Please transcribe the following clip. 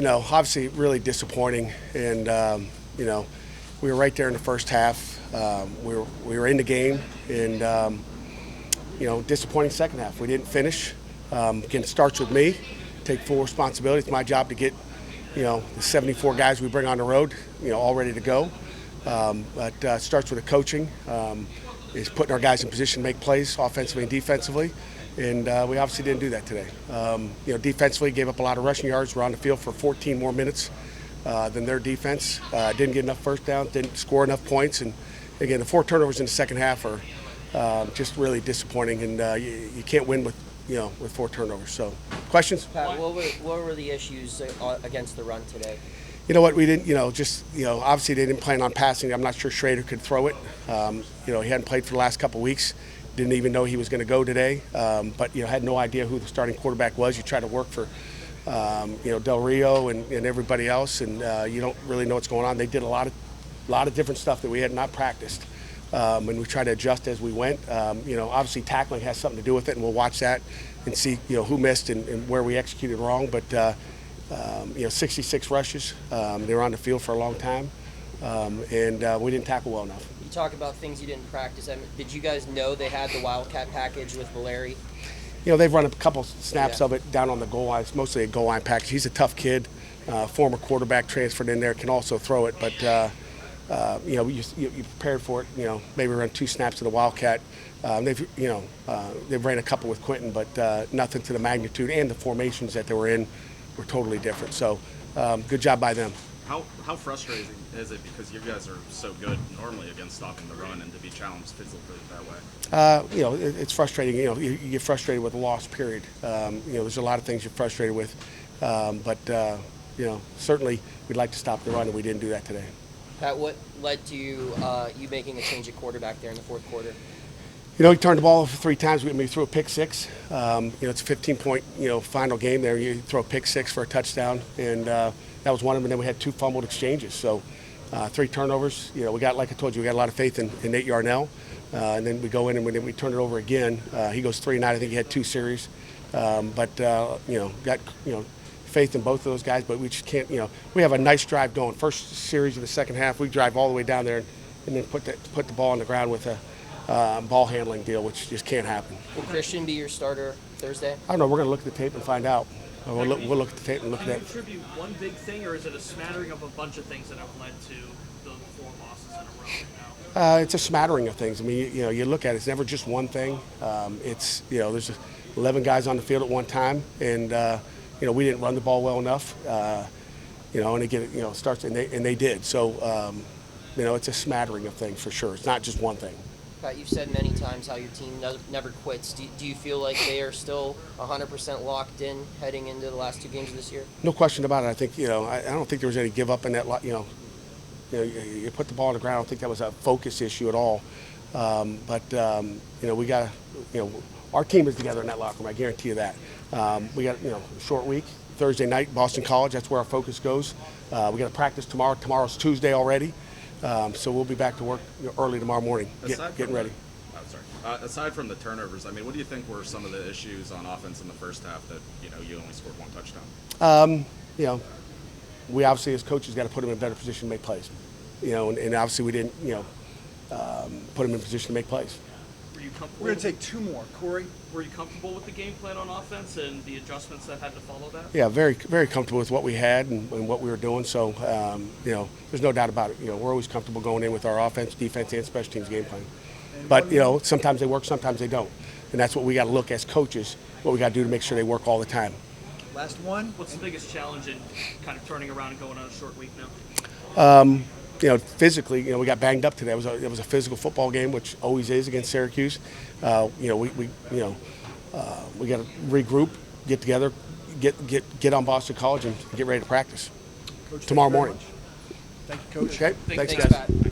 Obviously really disappointing, and we were right there in the first half. We were in the game, and disappointing second half. We didn't finish. Again, it starts with me. Take full responsibility. It's my job to get the 74 guys we bring on the road, all ready to go. But it starts with the coaching. Is putting our guys in position to make plays offensively and defensively. And we obviously didn't do that today. Defensively, gave up a lot of rushing yards. We're on the field for 14 more minutes than their defense. Didn't get enough first downs, didn't score enough points. And again, the 4 turnovers in the second half are just really disappointing. And you can't win with 4 turnovers. So, questions? Pat, what were the issues against the run today? You know what, we didn't, obviously they didn't plan on passing. I'm not sure Schrader could throw it. He hadn't played for the last couple of weeks. Didn't even know he was going to go today. But, had no idea who the starting quarterback was. You try to work for, Del Rio and everybody else, and you don't really know what's going on. They did a lot of different stuff that we had not practiced. And we try to adjust as we went. Obviously tackling has something to do with it, and we'll watch that and see, who missed and where we executed wrong. But, 66 rushes. They were on the field for a long time, and we didn't tackle well enough. You talk about things you didn't practice. Did you guys know they had the Wildcat package with Valeri? They've run a couple snaps of it down on the goal line. It's mostly a goal line package. He's a tough kid, former quarterback, transferred in there, can also throw it. But, you prepared for it. Maybe run 2 snaps of the Wildcat. They've ran a couple with Quentin, but nothing to the magnitude, and the formations that they were in were totally different. So good job by them. How frustrating is it, because you guys are so good normally against stopping the run, and to be challenged physically that way? It's frustrating. You get frustrated with a loss, period. There's a lot of things you're frustrated with. But certainly we'd like to stop the run, and we didn't do that today. Pat, what led to you making a change at quarterback there in the fourth quarter? He turned the ball over 3 times. We threw a pick 6. It's a 15-point, final game there. You throw a pick 6 for a touchdown, and that was one of them. And then we had 2 fumbled exchanges. So 3 turnovers. We got, like I told you, we got a lot of faith in Nate Yarnell. And then we go in and we turn it over again. He goes 3 and out. I think he had 2 series. Got faith in both of those guys, but we just can't. We have a nice drive going. First series of the second half, we drive all the way down there and then put the ball on the ground with a ball handling deal, which just can't happen. Will Christian be your starter Thursday? I don't know. We're going to look at the tape and find out. We'll look at the tape and look at that. Can you attribute one big thing, or is it a smattering of a bunch of things that have led to the 4 losses in a row right now? It's a smattering of things. I mean, you look at it. It's never just one thing. There's 11 guys on the field at one time, and we didn't run the ball well enough. And again, it starts, and they did. So, it's a smattering of things for sure. It's not just one thing. Pat, you've said many times how your team never quits. Do you feel like they are still 100% locked in heading into the last 2 games of this year? No question about it. I think, I don't think there was any give up in that. You put the ball on the ground. I don't think that was a focus issue at all. We got our team is together in that locker room. I guarantee you that. We got a short week. Thursday night, Boston College. That's where our focus goes. We got to practice tomorrow. Tomorrow's Tuesday already. So we'll be back to work early tomorrow morning, getting ready. Aside from the turnovers, what do you think were some of the issues on offense in the first half that you only scored 1 touchdown? We obviously as coaches got to put them in a better position to make plays. And obviously we didn't put them in position to make plays. Were you comfortable? We're going to take 2 more. Corey? Were you comfortable with the game plan on offense and the adjustments that had to follow that? Yeah, very, very comfortable with what we had and what we were doing. So, there's no doubt about it. We're always comfortable going in with our offense, defense, and special teams game plan. But, sometimes they work, sometimes they don't. And that's what we got to look as coaches, what we got to do to make sure they work all the time. Last one. What's the biggest challenge in kind of turning around and going on a short week now? Physically, we got banged up today. It was a physical football game, which always is against Syracuse. We got to regroup, get together, get on Boston College, and get ready to practice Coach, tomorrow morning. Thank you, Coach. Okay, Thanks, guys. Pat.